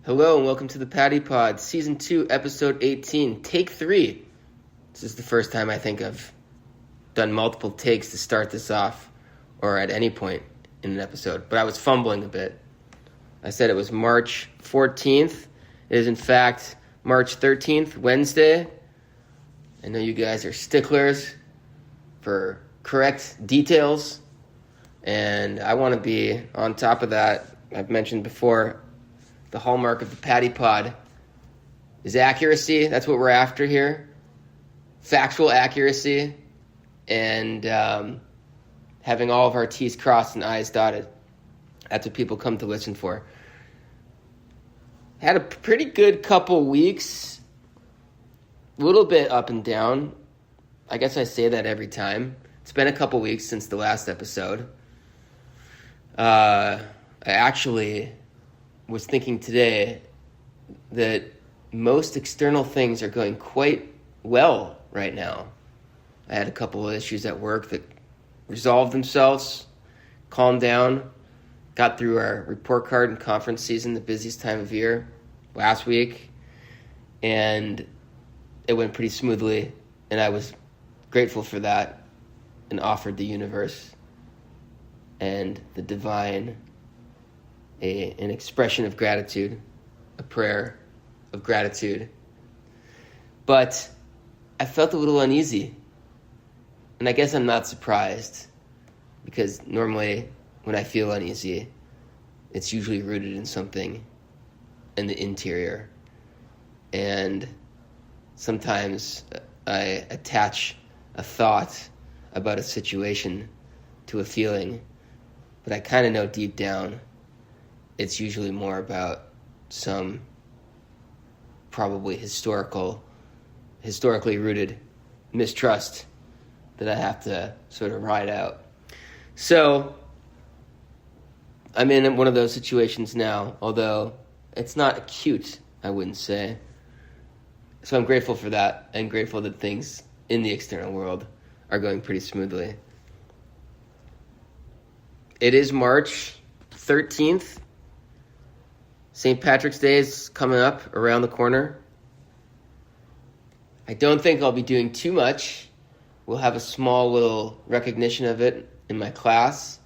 Hello and welcome to the Patty Pod, Season 2, Episode 18, Take 3. This is the first time I think I've done multiple takes to start this off, or at any point in an episode, but I was fumbling a bit. I said it was March 14th. It is in fact March 13th, Wednesday. I know you guys are sticklers for correct details, and I want to be on top of that. I've mentioned before, the hallmark of the Patty Pod is accuracy. That's what we're after here. Factual accuracy and having all of our T's crossed and I's dotted. That's what people come to listen for. Had a pretty good couple weeks. A little bit up and down. I guess I say that every time. It's been a couple weeks since the last episode. I actually was thinking today that most external things are going quite well right now. I had a couple of issues at work that resolved themselves, calmed down, got through our report card and conference season, the busiest time of year, last week, and it went pretty smoothly, and I was grateful for that and offered the universe and the divine an expression of gratitude, a prayer of gratitude. But I felt a little uneasy. And I guess I'm not surprised, because normally when I feel uneasy, it's usually rooted in something in the interior. And sometimes I attach a thought about a situation to a feeling, but I kind of know deep down it's usually more about some probably historically rooted mistrust that I have to sort of ride out. So I'm in one of those situations now, although it's not acute, I wouldn't say. So I'm grateful for that, and grateful that things in the external world are going pretty smoothly. It is March 13th. St. Patrick's Day is coming up around the corner. I don't think I'll be doing too much. We'll have a small little recognition of it in my class.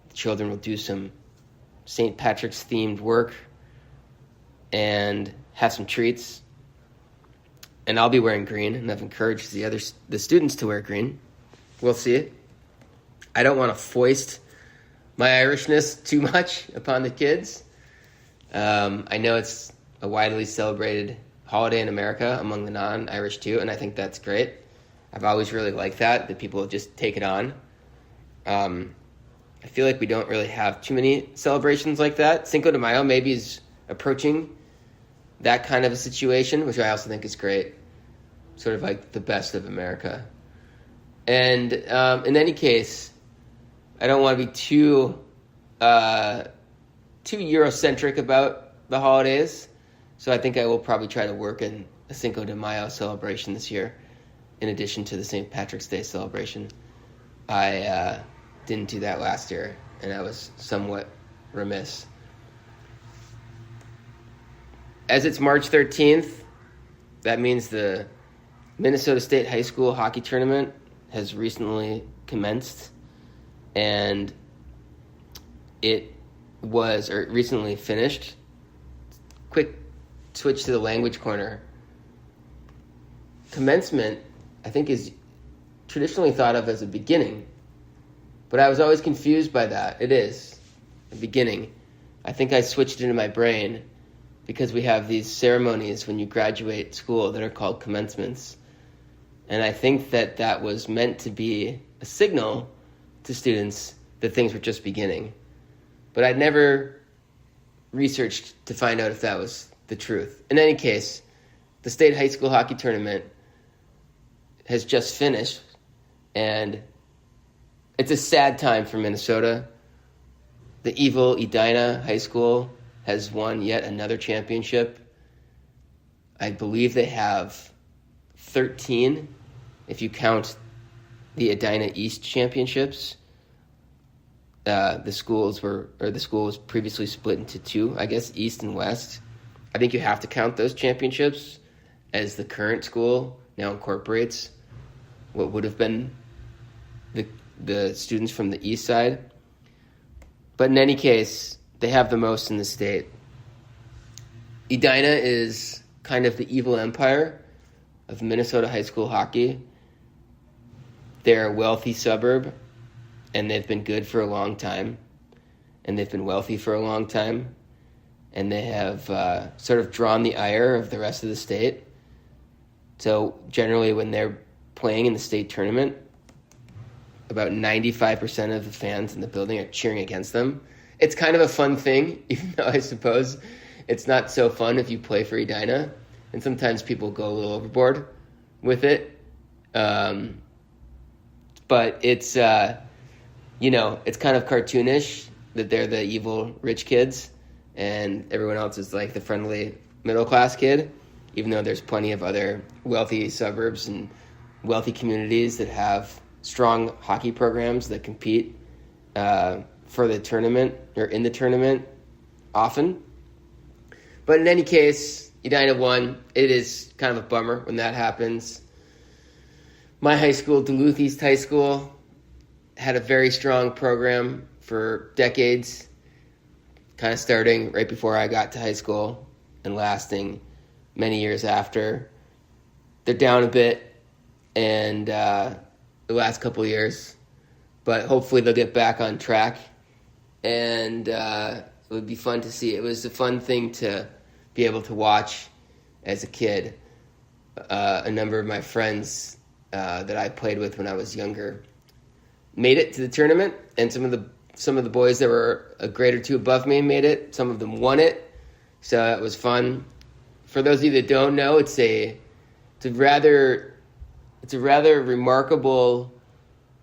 The children will do some St. Patrick's themed work and have some treats. And I'll be wearing green, and I've encouraged the students to wear green. We'll see. I don't want to foist my Irishness too much upon the kids. I know it's a widely celebrated holiday in America among the non-Irish too, and I think that's great. I've always really liked that people just take it on. I feel like we don't really have too many celebrations like that. Cinco de Mayo maybe is approaching that kind of a situation, which I also think is great. Sort of like the best of America. And in any case, I don't want to be too Eurocentric about the holidays, so I think I will probably try to work in a Cinco de Mayo celebration this year, in addition to the St. Patrick's Day celebration. I didn't do that last year, and I was somewhat remiss. As it's March 13th, that means the Minnesota State High School hockey tournament has recently commenced, and it recently finished. Quick switch to the language corner. Commencement, I think, is traditionally thought of as a beginning, but I was always confused by that. It is a beginning. I think I switched it in my brain because we have these ceremonies when you graduate school that are called commencements, and I think that was meant to be a signal to students that things were just beginning. But I'd never researched to find out if that was the truth. In any case, the state high school hockey tournament has just finished, and it's a sad time for Minnesota. The evil Edina High School has won yet another championship. I believe they have 13, if you count the Edina East championships. the school was previously split into two, I guess, East and West. I think you have to count those championships as the current school now incorporates what would have been the students from the East side. But in any case, they have the most in the state. Edina is kind of the evil empire of Minnesota high school hockey. They're a wealthy suburb, and they've been good for a long time, and they've been wealthy for a long time, and they have sort of drawn the ire of the rest of the state. So generally when they're playing in the state tournament, about 95% of the fans in the building are cheering against them. It's kind of a fun thing, even though I suppose it's not so fun if you play for Edina, and sometimes people go a little overboard with it. But it's, it's kind of cartoonish that they're the evil rich kids and everyone else is like the friendly middle-class kid, even though there's plenty of other wealthy suburbs and wealthy communities that have strong hockey programs that compete for the tournament or in the tournament often. But in any case, Edina won. It is kind of a bummer when that happens. My high school, Duluth East High School, had a very strong program for decades, kind of starting right before I got to high school and lasting many years after. They're down a bit and the last couple of years, but hopefully they'll get back on track, and it would be fun to see. It was a fun thing to be able to watch as a kid. A number of my friends that I played with when I was younger made it to the tournament, and some of the boys that were a grade or two above me made it. Some of them won it, so that was fun. For those of you that don't know, it's a rather remarkable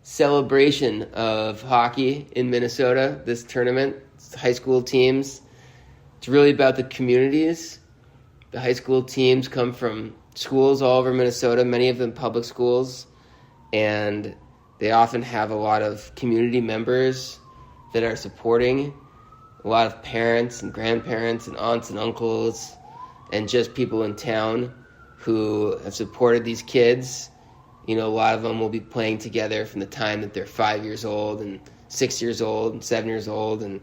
celebration of hockey in Minnesota, this tournament. It's high school teams. It's really about the communities. The high school teams come from schools all over Minnesota, many of them public schools, and they often have a lot of community members that are supporting, a lot of parents and grandparents and aunts and uncles and just people in town who have supported these kids. You know, a lot of them will be playing together from the time that they're 5 years old and 6 years old and 7 years old, and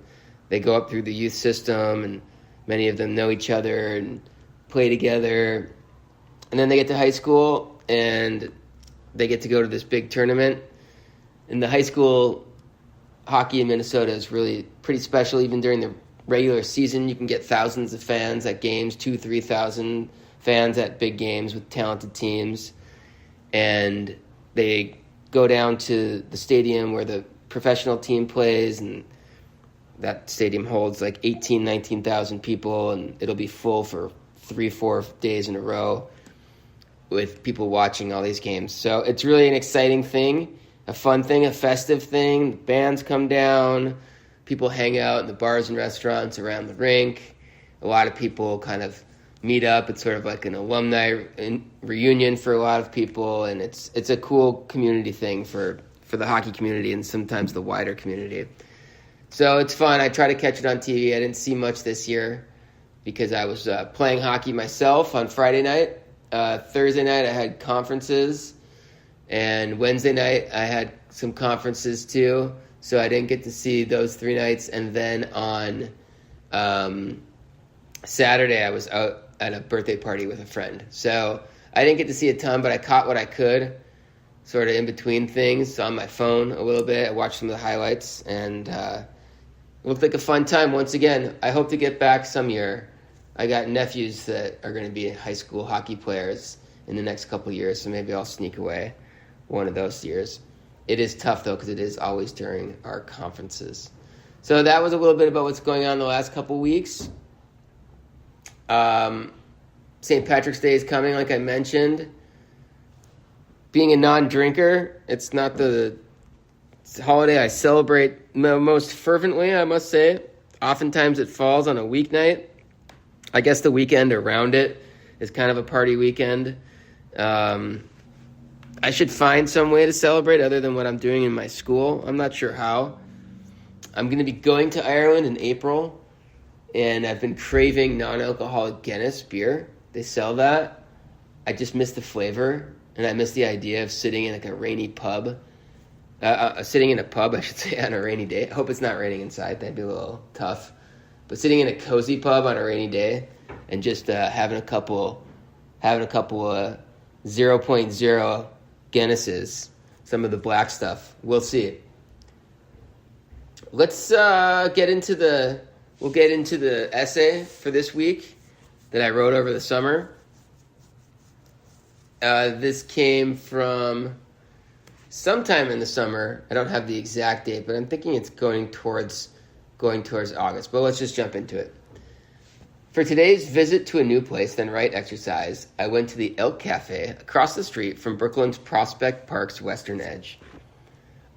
they go up through the youth system, and many of them know each other and play together. And then they get to high school and they get to go to this big tournament. And the high school hockey in Minnesota is really pretty special. Even during the regular season, you can get thousands of fans at games, 2,000-3,000 fans at big games with talented teams. And they go down to the stadium where the professional team plays, and that stadium holds like 18,000, 19,000 people, and it'll be full for 3-4 days in a row with people watching all these games. So it's really an exciting thing, a fun thing, a festive thing. Bands come down, people hang out in the bars and restaurants around the rink. A lot of people kind of meet up. It's sort of like an alumni reunion for a lot of people, and it's a cool community thing for the hockey community and sometimes the wider community. So it's fun. I try to catch it on TV. I didn't see much this year because I was playing hockey myself on Friday night. Thursday night I had conferences, and Wednesday night I had some conferences too, so I didn't get to see those 3 nights. And then on Saturday I was out at a birthday party with a friend, so I didn't get to see a ton, but I caught what I could sort of in between things on my phone a little bit. I watched some of the highlights, and it looked like a fun time once again. I hope to get back some year. I got nephews that are going to be high school hockey players in the next couple of years, so maybe I'll sneak away one of those years. It is tough, though, because it is always during our conferences. So that was a little bit about what's going on the last couple of weeks. St. Patrick's Day is coming, like I mentioned. Being a non-drinker, it's not the holiday I celebrate most fervently, I must say. Oftentimes it falls on a weeknight. I guess the weekend around it is kind of a party weekend. I should find some way to celebrate other than what I'm doing in my school. I'm not sure how. I'm going to be going to Ireland in April, and I've been craving non-alcoholic Guinness beer. They sell that. I just miss the flavor, and I miss the idea of sitting in like a rainy pub. Sitting in a pub, I should say, on a rainy day. I hope it's not raining inside. That'd be a little tough. But sitting in a cozy pub on a rainy day and just having a couple 0.0 Guinnesses, some of the black stuff. We'll see. Let's get into the essay for this week that I wrote over the summer. This came from sometime in the summer. I don't have the exact date, but I'm thinking it's going towards August. But let's just jump into it. For today's visit to a new place, then right exercise, I went to the Elk Cafe across the street from Brooklyn's Prospect Park's western edge.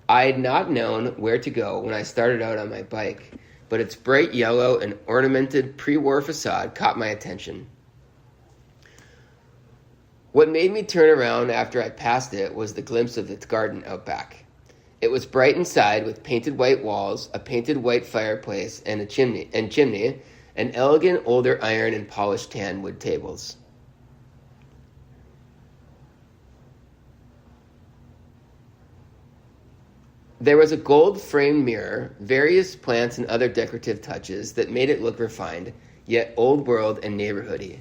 I had not known where to go when I started out on my bike, but its bright yellow and ornamented pre-war facade caught my attention. What made me turn around after I passed it was the glimpse of its garden out back. It was bright inside with painted white walls, a painted white fireplace, and chimney, and elegant older iron and polished tan wood tables. There was a gold-framed mirror, various plants and other decorative touches that made it look refined, yet old-world and neighborhoody.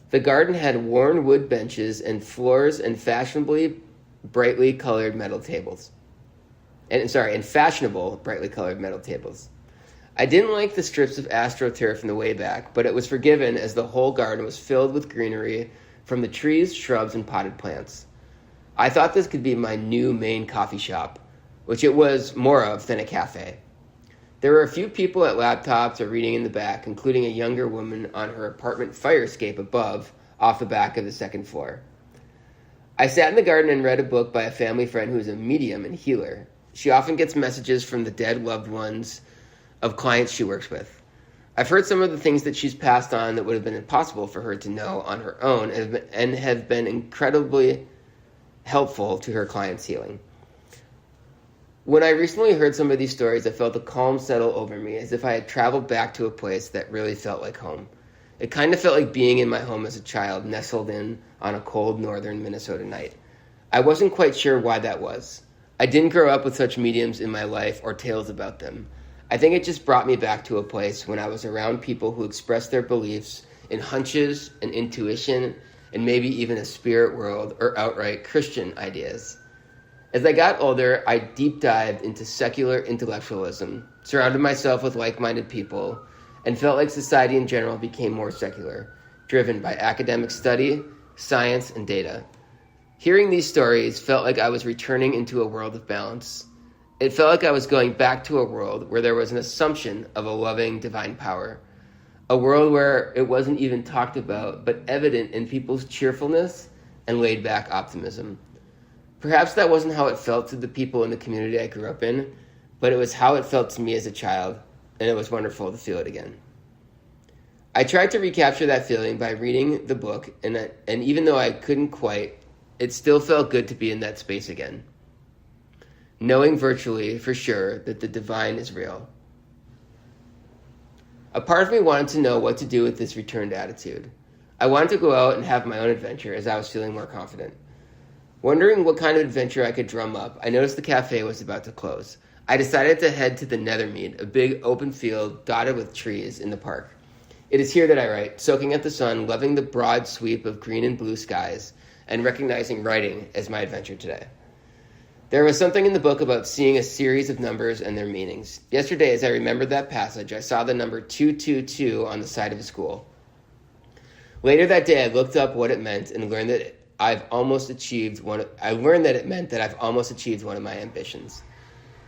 The garden had worn wood benches and floors and fashionable, brightly colored metal tables. I didn't like the strips of astroturf in the way back, but it was forgiven as the whole garden was filled with greenery from the trees, shrubs, and potted plants. I thought this could be my new main coffee shop, which it was more of than a cafe. There were a few people at laptops or reading in the back, including a younger woman on her apartment fire escape above, off the back of the second floor. I sat in the garden and read a book by a family friend who is a medium and healer. She often gets messages from the dead loved ones of clients she works with. I've heard some of the things that she's passed on that would have been impossible for her to know on her own and have been incredibly helpful to her clients' healing. When I recently heard some of these stories, I felt a calm settle over me, as if I had traveled back to a place that really felt like home. It kind of felt like being in my home as a child, nestled in on a cold northern Minnesota night. I wasn't quite sure why that was. I didn't grow up with such mediums in my life or tales about them. I think it just brought me back to a place when I was around people who expressed their beliefs in hunches and intuition and maybe even a spirit world or outright Christian ideas. As I got older, I deep dived into secular intellectualism, surrounded myself with like-minded people, and felt like society in general became more secular, driven by academic study, science, and data. Hearing these stories felt like I was returning into a world of balance. It felt like I was going back to a world where there was an assumption of a loving divine power, a world where it wasn't even talked about, but evident in people's cheerfulness and laid-back optimism. Perhaps that wasn't how it felt to the people in the community I grew up in, but it was how it felt to me as a child, and it was wonderful to feel it again. I tried to recapture that feeling by reading the book, and even though I couldn't quite, it still felt good to be in that space again, knowing virtually for sure that the divine is real. A part of me wanted to know what to do with this returned attitude. I wanted to go out and have my own adventure as I was feeling more confident. Wondering what kind of adventure I could drum up, I noticed the cafe was about to close. I decided to head to the Nethermead, a big open field dotted with trees in the park. It is here that I write, soaking up the sun, loving the broad sweep of green and blue skies, and recognizing writing as my adventure today. There was something in the book about seeing a series of numbers and their meanings. Yesterday, as I remembered that passage, I saw the number 222 on the side of a school. Later that day, I looked up what it meant and learned that it meant that I've almost achieved one of my ambitions.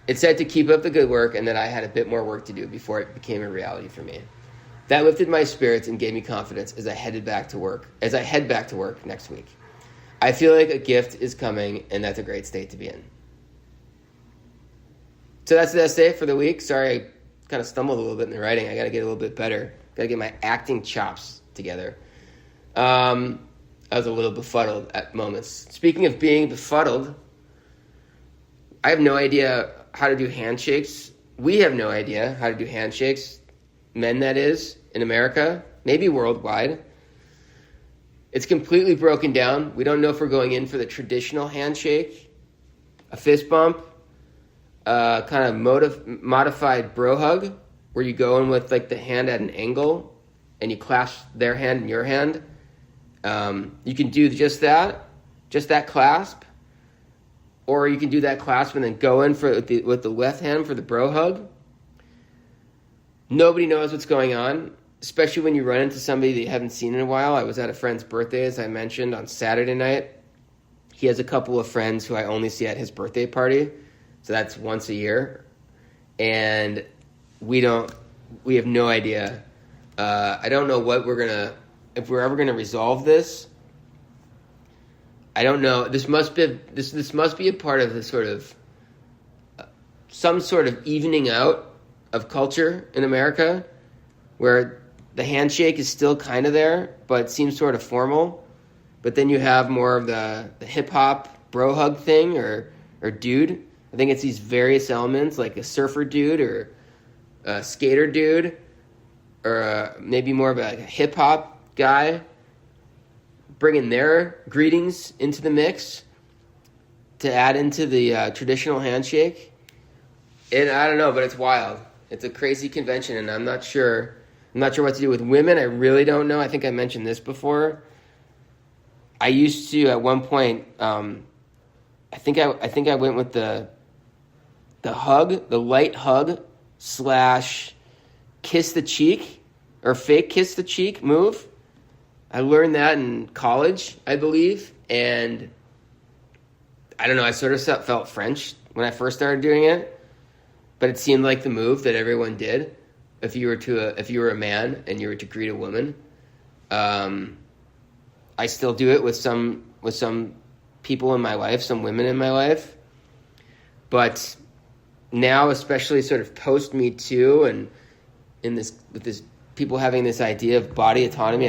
It said to keep up the good work and that I had a bit more work to do before it became a reality for me. That lifted my spirits and gave me confidence as I head back to work next week. I feel like a gift is coming, and that's a great state to be in. So that's the essay for the week. Sorry, I kind of stumbled a little bit in the writing. I got to get a little bit better. Got to get my acting chops together. I was a little befuddled at moments. Speaking of being befuddled, I have no idea how to do handshakes we have no idea how to do handshakes, men that is, in America, maybe worldwide. It's completely broken down. We don't know if we're going in for the traditional handshake, a fist bump, kind of modified bro hug, where you go in with like the hand at an angle and you clasp their hand in your hand. You can do just that clasp, or you can do that clasp and then go in with the left hand for the bro hug. Nobody knows what's going on, especially when you run into somebody that you haven't seen in a while. I was at a friend's birthday, as I mentioned, on Saturday night. He has a couple of friends who I only see at his birthday party, so that's once a year. And we have no idea. I don't know if we're ever gonna resolve this. I don't know. This must be a part of the sort of some sort of evening out of culture in America, where the handshake is still kind of there, but it seems sort of formal. But then you have more of the hip hop bro hug thing or dude. I think it's these various elements, like a surfer dude or a skater dude, or maybe more of a hip hop guy, bringing their greetings into the mix to add into the traditional handshake. And I don't know, but it's wild. It's a crazy convention, and I'm not sure what to do with women. I really don't know. I think I mentioned this before. I used to at one point. I think I went with the hug, the light hug / kiss the cheek or fake kiss the cheek move. I learned that in college, I believe, and I don't know. I sort of felt French when I first started doing it. But it seemed like the move that everyone did if you were a man and you were to greet a woman. I still do it with some people in my life, some women in my life. But now, especially sort of post Me Too, and with this people having this idea of body autonomy,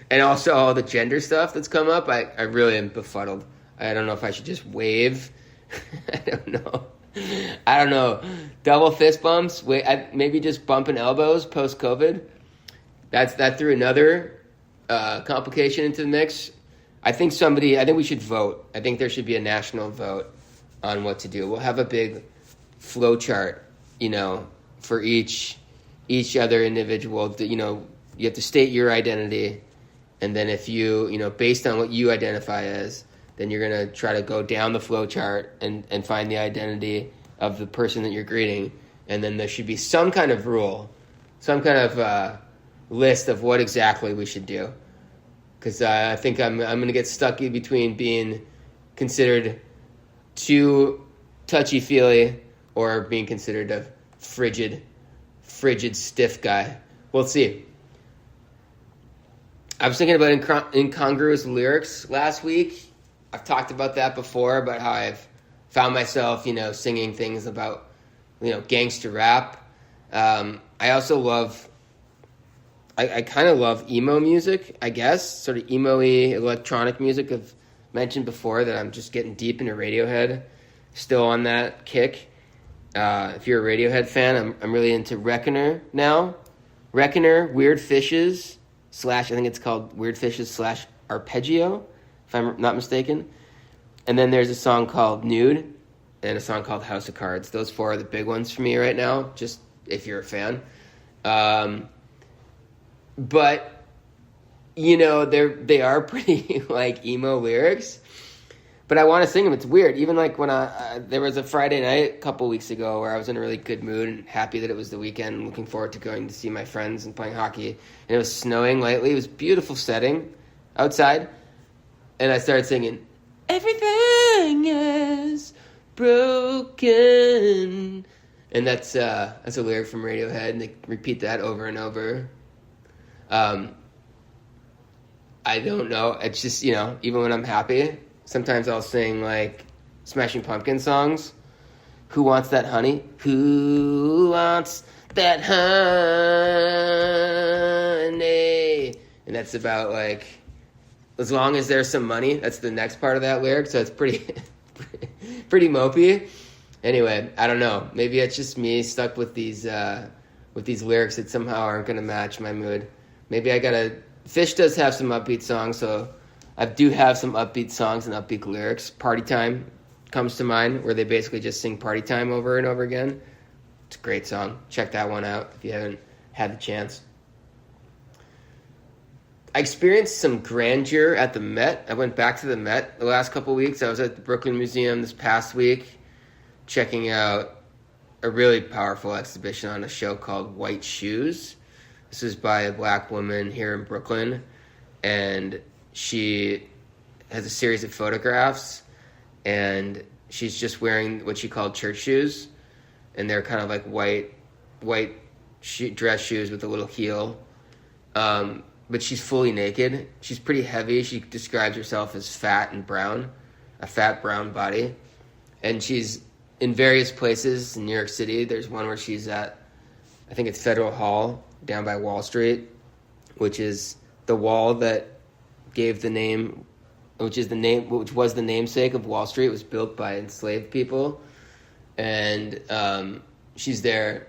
and also all the gender stuff that's come up, I really am befuddled. I don't know if I should just wave. I don't know. Double fist bumps. Maybe just bumping elbows post COVID. That threw another complication into the mix. I think we should vote. I think there should be a national vote on what to do. We'll have a big flow chart, for each other individual. You have to state your identity, and then if you based on what you identify as, then you're going to try to go down the flow chart and find the identity of the person that you're greeting. And then there should be some kind of rule, some kind of list of what exactly we should do. Because I think I'm going to get stuck in between being considered too touchy-feely or being considered a frigid, stiff guy. We'll see. I was thinking about incongruous lyrics last week. I've talked about that before, about how I've found myself, singing things about, gangster rap. I also love, I kind of love emo music, I guess, sort of emo-y electronic music. I've mentioned before that I'm just getting deep into Radiohead, still on that kick. If you're a Radiohead fan, I'm really into Reckoner now. Reckoner, Weird Fishes, / I think it's called Weird Fishes / Arpeggio, if I'm not mistaken. And then there's a song called Nude and a song called House of Cards. Those 4 are the big ones for me right now, just if you're a fan. But, they are pretty, emo lyrics. But I want to sing them. It's weird. Even, when there was a Friday night a couple weeks ago where I was in a really good mood and happy that it was the weekend and looking forward to going to see my friends and playing hockey. And it was snowing lightly. It was a beautiful setting outside. And I started singing, "Everything is broken." And that's a lyric from Radiohead, and they repeat that over and over. I don't know. It's just, even when I'm happy, sometimes I'll sing, Smashing Pumpkins songs. Who wants that honey? Who wants that honey? And that's about, as long as there's some money. That's the next part of that lyric, so it's pretty mopey. Anyway, I don't know. Maybe it's just me stuck with these lyrics that somehow aren't going to match my mood. Maybe I gotta. Fish does have some upbeat songs, so I do have some upbeat songs and upbeat lyrics. Party Time comes to mind, where they basically just sing Party Time over and over again. It's a great song. Check that one out if you haven't had the chance. I experienced some grandeur at the Met. I went back to the Met the last couple weeks. I was at the Brooklyn Museum this past week, checking out a really powerful exhibition on a show called White Shoes. This is by a black woman here in Brooklyn, and she has a series of photographs, and she's just wearing what she called church shoes, and they're kind of like white dress shoes with a little heel, but she's fully naked. She's pretty heavy. She describes herself as fat and brown, a fat brown body, and she's in various places in New York City. There's one where she's at, I think it's Federal Hall, down by Wall Street, which is the wall that gave the name, which was the namesake of Wall Street. It was built by enslaved people, and she's there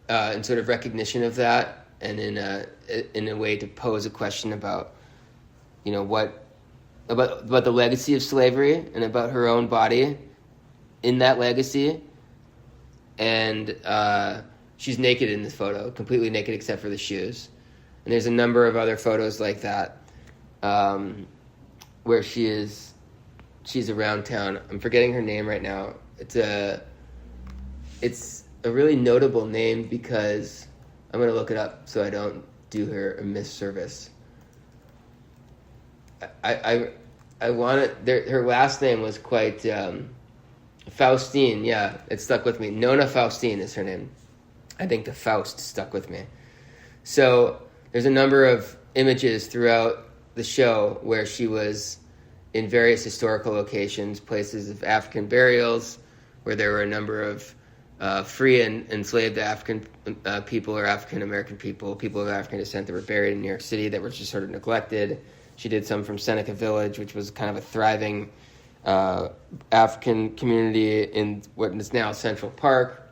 in sort of recognition of that, and in a way to pose a question about, about the legacy of slavery and about her own body in that legacy. And she's naked in this photo, completely naked except for the shoes. And there's a number of other photos like that, where she's around town. I'm forgetting her name right now. It's a really notable name because I'm going to look it up so I don't do her a misservice. I want it. Her last name was quite Faustine. Yeah, it stuck with me. Nona Faustine is her name. I think the Faust stuck with me. So there's a number of images throughout the show where she was in various historical locations, places of African burials, where there were a number of free and enslaved African people or African American people of African descent that were buried in New York City that were just sort of neglected. She did some from Seneca Village, which was kind of a thriving African community in what is now Central Park.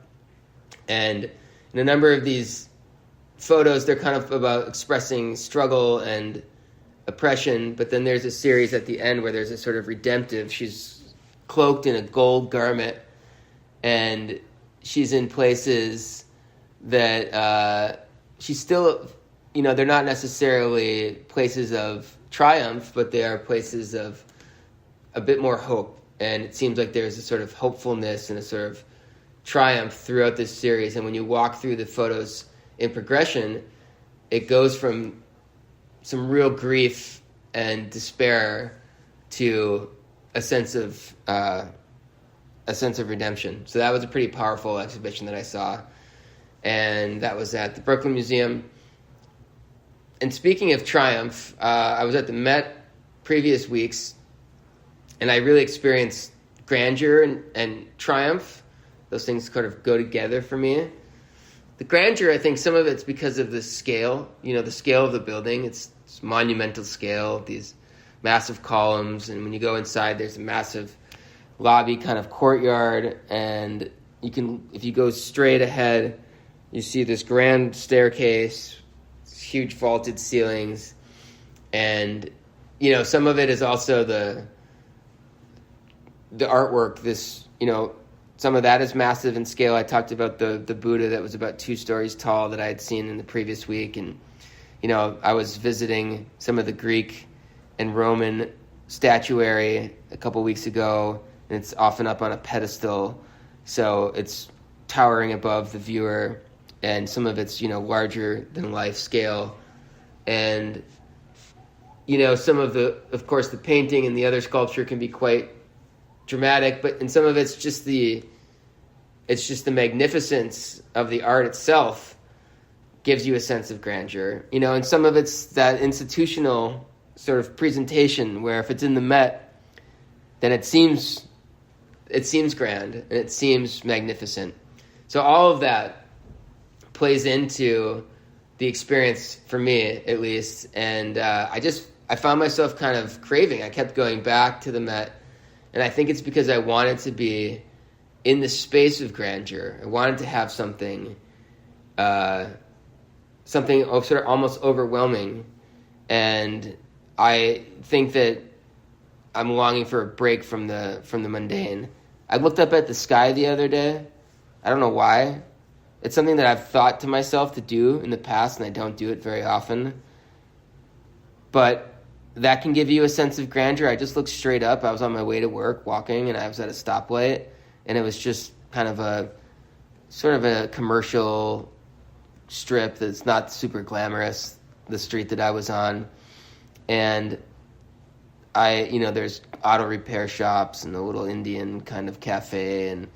And in a number of these photos, they're kind of about expressing struggle and oppression, but then there's a series at the end where there's a sort of redemptive. She's cloaked in a gold garment, and she's in places that she's still, they're not necessarily places of triumph, but they are places of a bit more hope. And it seems like there's a sort of hopefulness and a sort of triumph throughout this series. And when you walk through the photos in progression, it goes from some real grief and despair to a sense of redemption. So that was a pretty powerful exhibition that I saw, and that was at the Brooklyn Museum. And speaking of triumph, I was at the Met previous weeks, and I really experienced grandeur and triumph. Those things kind of go together for me. The grandeur, I think some of it's because of the scale, the scale of the building. It's monumental scale, these massive columns, and when you go inside, there's a massive lobby kind of courtyard, and if you go straight ahead, you see this grand staircase, huge vaulted ceilings, and some of it is also the artwork. Some of that is massive in scale. I talked about the Buddha that was about 2 stories tall that I had seen in the previous week, and I was visiting some of the Greek and Roman statuary a couple weeks ago, and it's often up on a pedestal, so it's towering above the viewer, and some of it's larger than life scale, and some of the painting and the other sculpture can be quite dramatic, but in some of it's just the magnificence of the art itself gives you a sense of grandeur, and some of it's that institutional sort of presentation where if it's in the Met, then it seems grand and it seems magnificent. So all of that plays into the experience for me, at least, and I found myself kind of craving. I kept going back to the Met, and I think it's because I wanted to be in the space of grandeur. I wanted to have something sort of almost overwhelming. And I think that I'm longing for a break from the mundane. I looked up at the sky the other day. I don't know why. It's something that I've thought to myself to do in the past, and I don't do it very often. But that can give you a sense of grandeur. I just looked straight up. I was on my way to work walking, and I was at a stoplight, and it was just kind of a sort of a commercial strip that's not super glamorous, the street that I was on. And there's auto repair shops and a little Indian kind of cafe, and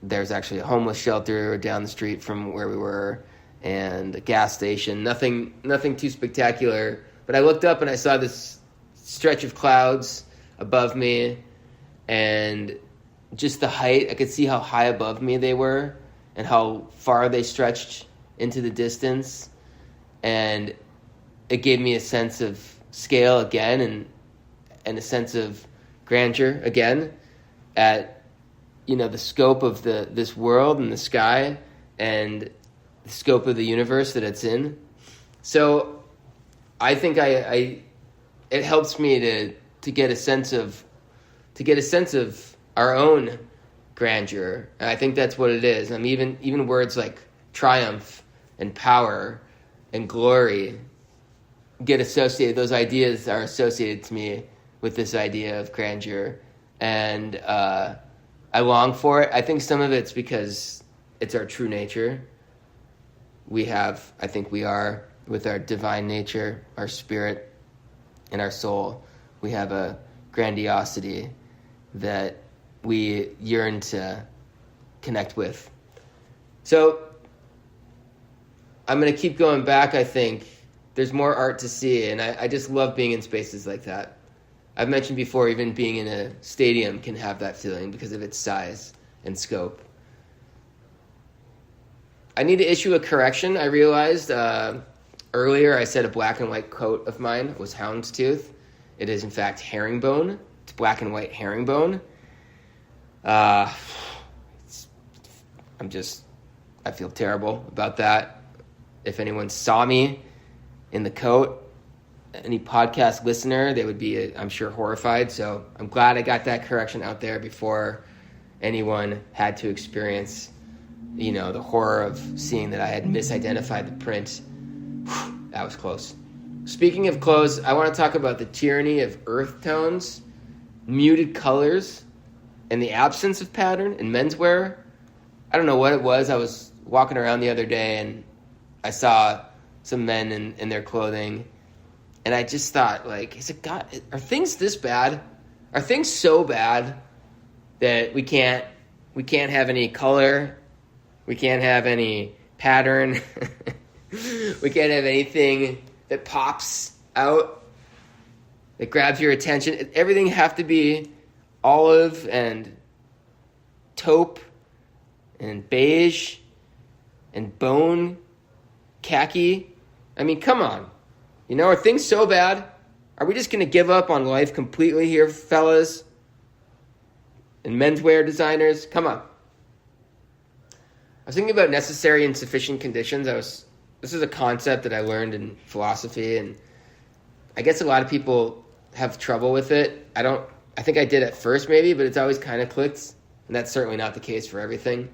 there's actually a homeless shelter down the street from where we were, and a gas station. Nothing too spectacular, but I looked up and I saw this stretch of clouds above me, and just the height. I could see how high above me they were and how far they stretched into the distance, and it gave me a sense of scale again, and a sense of grandeur again at the scope of this world and the sky and the scope of the universe that it's in. So I think it helps me to get a sense of our own grandeur. And I think that's what it is. I mean, even words like triumph and power and glory get associated. Those ideas are associated to me with this idea of grandeur, and I long for it. I think some of it's because it's our true nature. I think we are, with our divine nature, our spirit, and our soul, we have a grandiosity that we yearn to connect with. So I'm going to keep going back, I think. There's more art to see, and I just love being in spaces like that. I've mentioned before, even being in a stadium can have that feeling because of its size and scope. I need to issue a correction. I realized earlier I said a black and white coat of mine was houndstooth. It is, in fact, herringbone. It's black and white herringbone. I feel terrible about that. If anyone saw me in the coat, any podcast listener, they would be, I'm sure, horrified. So I'm glad I got that correction out there before anyone had to experience, the horror of seeing that I had misidentified the print. Whew, that was close. Speaking of clothes, I want to talk about the tyranny of earth tones, muted colors, and the absence of pattern in menswear. I don't know what it was. I was walking around the other day and I saw some men in their clothing, and I just thought, God, are things this bad? Are things so bad that we can't have any color, we can't have any pattern, we can't have anything that pops out, that grabs your attention? Everything have to be olive and taupe and beige and bone khaki. I mean, come on. Are things so bad? Are we just going to give up on life completely here, fellas and menswear designers? Come on. I was thinking about necessary and sufficient conditions. This is a concept that I learned in philosophy, and I guess a lot of people have trouble with it. I think I did at first maybe, but it's always kind of clicked, and that's certainly not the case for everything.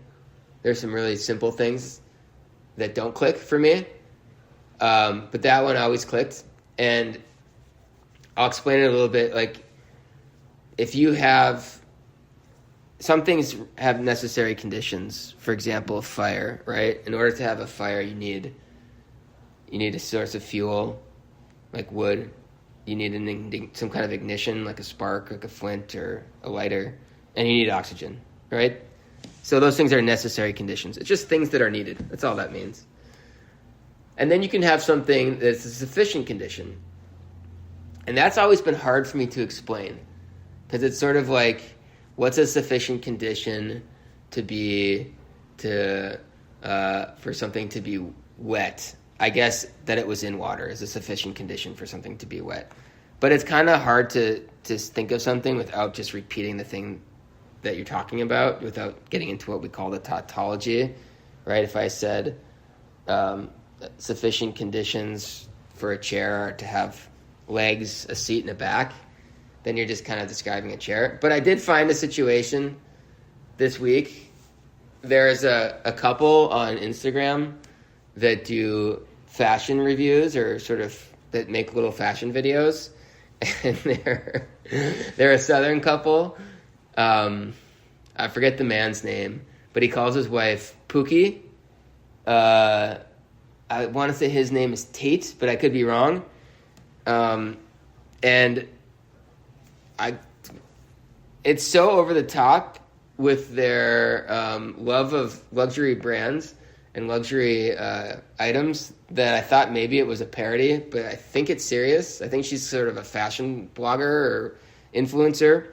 There's some really simple things that don't click for me. But that one always clicked, and I'll explain it a little bit. If you have, some things have necessary conditions. For example, fire, right? In order to have a fire, you need a source of fuel, like wood. You need some kind of ignition, like a spark, like a flint or a lighter, and you need oxygen, right? So those things are necessary conditions. It's just things that are needed. That's all that means. And then you can have something that's a sufficient condition. And that's always been hard for me to explain, because it's sort of like, what's a sufficient condition for something to be wet? I guess that it was in water is a sufficient condition for something to be wet. But it's kind of hard to think of something without just repeating the thing that you're talking about without getting into what we call the tautology, right? If I said sufficient conditions for a chair are to have legs, a seat, and a back, then you're just kind of describing a chair. But I did find a situation this week. There's a couple on Instagram that do fashion reviews or sort of that make little fashion videos. And they're a Southern couple. I forget the man's name, but he calls his wife Pookie. I want to say his name is Tate, but I could be wrong. And it's so over the top with their love of luxury brands and luxury items that I thought maybe it was a parody, but I think it's serious. I think she's sort of a fashion blogger or influencer.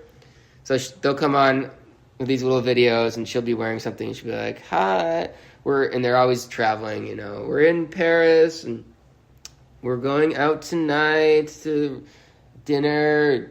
So they'll come on with these little videos, and she'll be wearing something, and she'll be like, "Hi, and they're always traveling. We're in Paris, and we're going out tonight to dinner.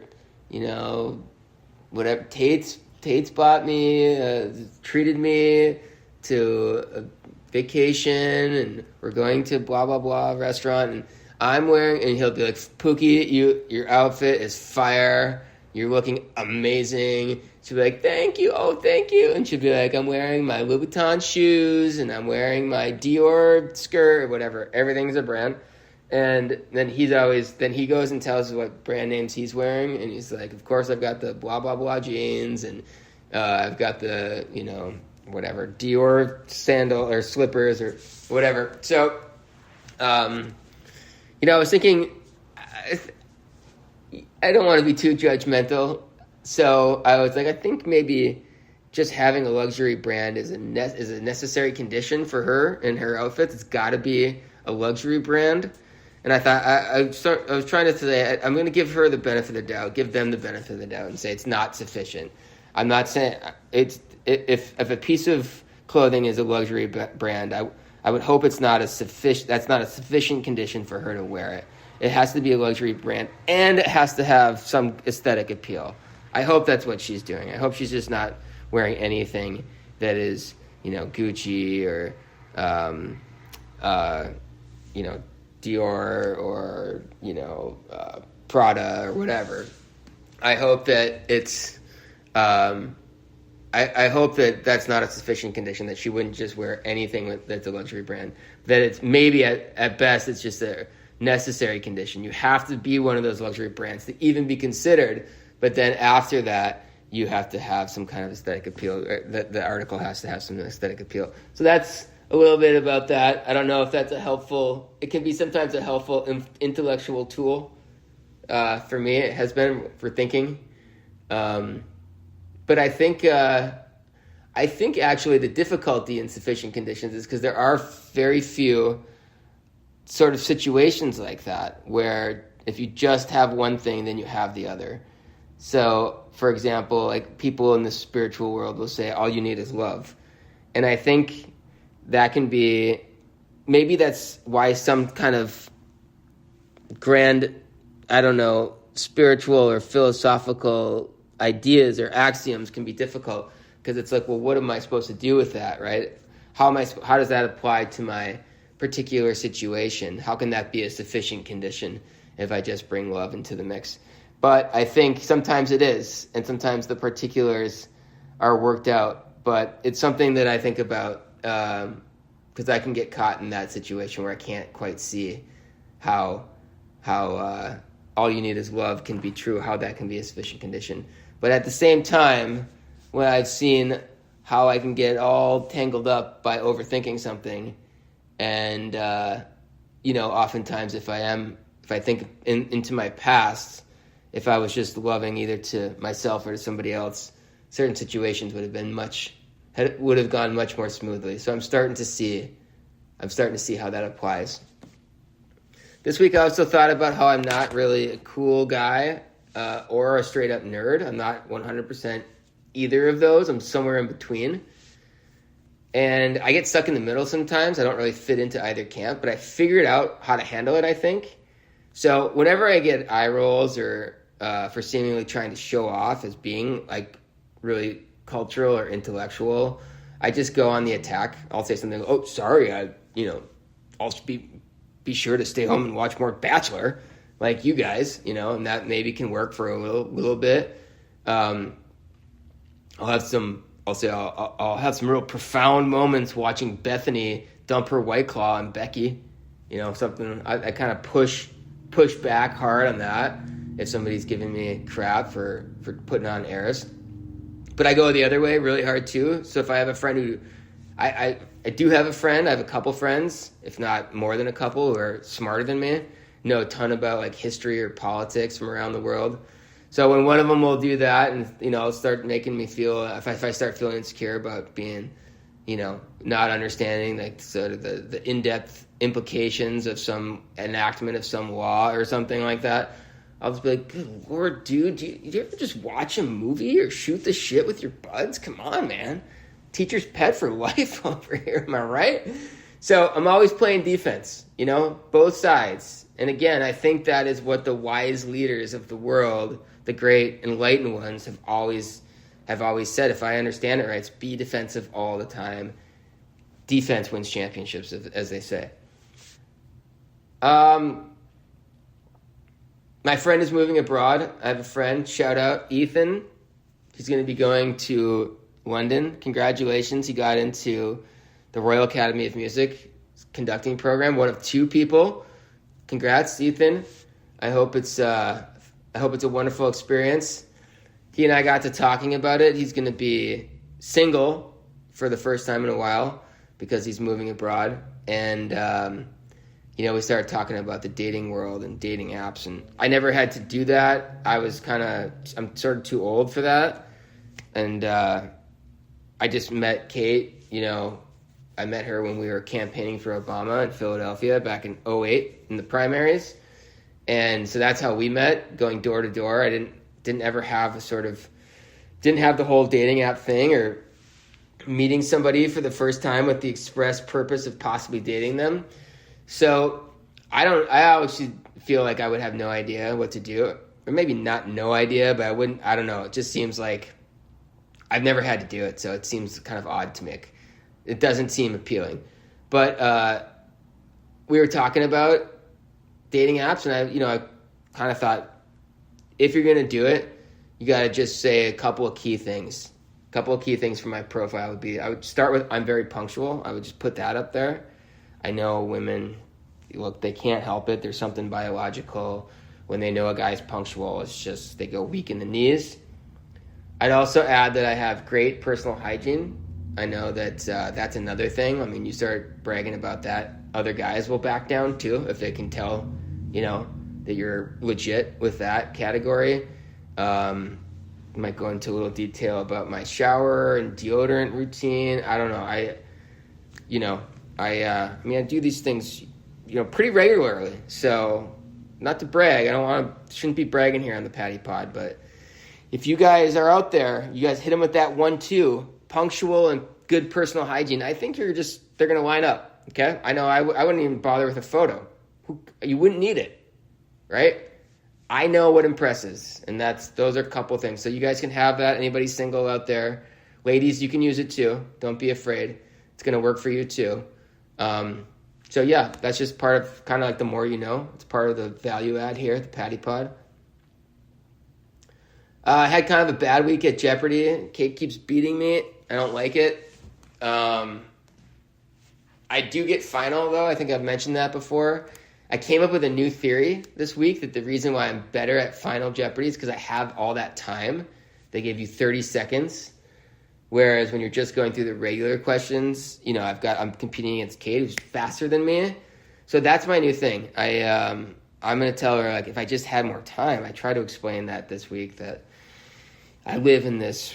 Whatever. Tate's bought me, treated me to a vacation, and we're going to blah blah blah restaurant, and I'm wearing," and he'll be like, "Pookie, your outfit is fire. You're looking amazing." She'll be like, "Thank you, oh thank you," and she'll be like, "I'm wearing my Louis Vuitton shoes, and I'm wearing my Dior skirt," or whatever. Everything's a brand. And then he goes and tells us what brand names he's wearing, and he's like, "Of course I've got the blah blah blah jeans, and I've got the whatever Dior sandal or slippers or whatever." So I was thinking, I don't want to be too judgmental, so I was like, I think maybe just having a luxury brand is a necessary condition for her and her outfits. It's got to be a luxury brand. And I thought, I was trying to say, I'm going to give her the benefit of the doubt, give them the benefit of the doubt, and say it's not sufficient. I'm not saying if a piece of clothing is a luxury brand, I would hope it's not that's not a sufficient condition for her to wear it. It has to be a luxury brand, and it has to have some aesthetic appeal. I hope that's what she's doing. I hope she's just not wearing anything that is, Gucci or, Dior or, Prada or whatever. I hope that it's, I hope that that's not a sufficient condition, that she wouldn't just wear anything that's a luxury brand. That it's maybe at best it's just a necessary condition. You have to be one of those luxury brands to even be considered, but then after that, you have to have some kind of aesthetic appeal. The article has to have some aesthetic appeal. So that's a little bit about that. I don't know if that's it can be sometimes a helpful intellectual tool. For me, it has been for thinking. But I think actually the difficulty in sufficient conditions is because there are very few sort of situations like that where if you just have one thing, then you have the other. So, for example, like people in the spiritual world will say, all you need is love. And I think that can be, maybe that's why some kind of grand, spiritual or philosophical ideas or axioms can be difficult, because it's like, well, what am I supposed to do with that, right? How does that apply to my particular situation? How can that be a sufficient condition if I just bring love into the mix? But I think sometimes it is, and sometimes the particulars are worked out. But it's something that I think about because I can get caught in that situation where I can't quite see how all you need is love can be true, how that can be a sufficient condition. But at the same time, when I've seen how I can get all tangled up by overthinking something, and oftentimes if I think into my past, if I was just loving either to myself or to somebody else, certain situations would have gone much more smoothly. So I'm starting to see how that applies. This week I also thought about how I'm not really a cool guy or a straight up nerd. I'm not 100% either of those. I'm somewhere in between. And I get stuck in the middle sometimes. I don't really fit into either camp, but I figured out how to handle it, I think. So whenever I get eye rolls or for seemingly trying to show off as being like really cultural or intellectual, I just go on the attack. I'll say something, oh, sorry, I'll be sure to stay home and watch more Bachelor, like you guys, and that maybe can work for a little bit. I'll have some real profound moments watching Bethany dump her White Claw on Becky, something. I kind of push back hard on that if somebody's giving me crap for putting on airs. But I go the other way really hard too. So if I have a friend who, I do have a friend, I have a couple friends, if not more than a couple, who are smarter than me, know a ton about like history or politics from around the world. So when one of them will do that and, it'll start making me feel, if I start feeling insecure about being, not understanding like sort of the in-depth implications of some enactment of some law or something like that, I'll just be like, good Lord, dude, do you ever just watch a movie or shoot the shit with your buds? Come on, man. Teacher's pet for life over here, am I right? So I'm always playing defense, both sides. And again, I think that is what the wise leaders of the world, the great enlightened ones, have always said. If I understand it right, it's be defensive all the time. Defense wins championships, as they say. My friend is moving abroad. I have a friend, shout out, Ethan. He's going to be going to London. Congratulations. He got into the Royal Academy of Music conducting program, one of 2 people. Congrats, Ethan. I hope it's a wonderful experience. He and I got to talking about it. He's going to be single for the first time in a while because he's moving abroad. And, we started talking about the dating world and dating apps. And I never had to do that. I'm sort of too old for that. And I just met Kate, I met her when we were campaigning for Obama in Philadelphia back in 2008 in the primaries. And so that's how we met, going door to door. I didn't ever have didn't have the whole dating app thing or meeting somebody for the first time with the express purpose of possibly dating them. So I always feel like I would have no idea what to do, or maybe not no idea, but I don't know. It just seems like I've never had to do it. So it seems kind of odd to me. It doesn't seem appealing, but we were talking about dating apps, and I kind of thought, if you're gonna do it, you gotta just say a couple of key things. A couple of key things for my profile would be, I would start with, I'm very punctual. I would just put that up there. I know women, look, they can't help it. There's something biological when they know a guy's punctual. It's just they go weak in the knees. I'd also add that I have great personal hygiene. I know that that's another thing. I mean, you start bragging about that, other guys will back down too if they can tell, that you're legit with that category. I might go into a little detail about my shower and deodorant routine. I don't know. I do these things, pretty regularly. So, not to brag, shouldn't be bragging here on the Patty Pod, but if you guys are out there, you guys hit them with that 1-2, punctual and good personal hygiene. I think they're going to line up. Okay. I know I wouldn't even bother with a photo. You wouldn't need it, right? I know what impresses, and those are a couple things. So you guys can have that. Anybody single out there, ladies, you can use it too. Don't be afraid. It's going to work for you too. So yeah, that's just part of kind of like the more you know. It's part of the value add here at the Patty Pod. I had kind of a bad week at Jeopardy. Kate keeps beating me. I don't like it. I do get final, though. I think I've mentioned that before. I came up with a new theory this week that the reason why I'm better at Final Jeopardy is because I have all that time. They give you 30 seconds. Whereas when you're just going through the regular questions, I'm competing against Kate, who's faster than me. So that's my new thing. I'm going to tell her, like, if I just had more time, I try to explain that this week, that I live in this,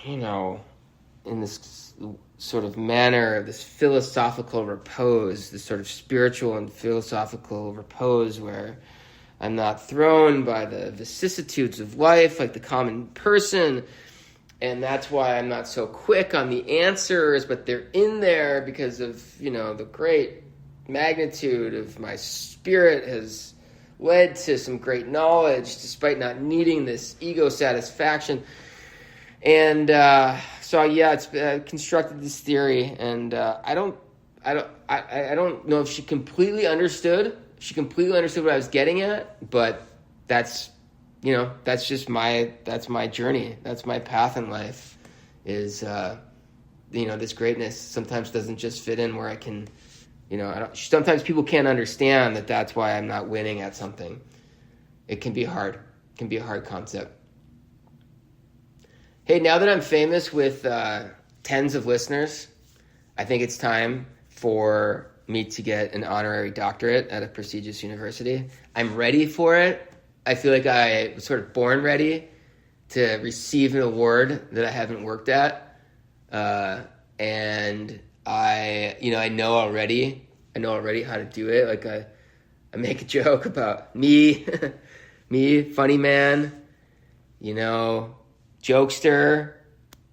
in this sort of manner of this philosophical repose, this sort of spiritual and philosophical repose where I'm not thrown by the vicissitudes of life like the common person. And that's why I'm not so quick on the answers, but they're in there because of, the great magnitude of my spirit has led to some great knowledge despite not needing this ego satisfaction. And so yeah, it's constructed this theory, and I don't know if she completely understood. She completely understood what I was getting at, but that's just that's my journey. That's my path in life. Is this greatness sometimes doesn't just fit in where I can. Sometimes people can't understand that. That's why I'm not winning at something. It can be hard. It can be a hard concept. Hey, now that I'm famous with tens of listeners, I think it's time for me to get an honorary doctorate at a prestigious university. I'm ready for it. I feel like I was sort of born ready to receive an award that I haven't worked at. And I know already how to do it. Like I make a joke about me, funny man, jokester,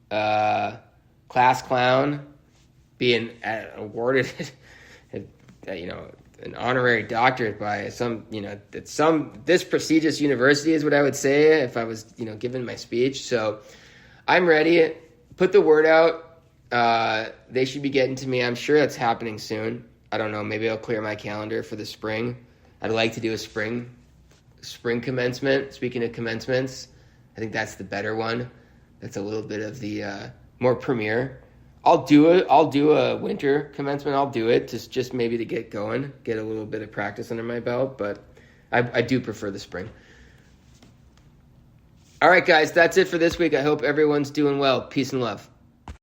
class clown, being awarded, an honorary doctorate by this prestigious university is what I would say if I was, giving my speech. So I'm ready. Put the word out. They should be getting to me. I'm sure that's happening soon. I don't know. Maybe I'll clear my calendar for the spring. I'd like to do a spring commencement. Speaking of commencements, I think that's the better one. That's a little bit of the more premier. I'll do a winter commencement. I'll do it just maybe to get going, get a little bit of practice under my belt. But I do prefer the spring. All right, guys, that's it for this week. I hope everyone's doing well. Peace and love.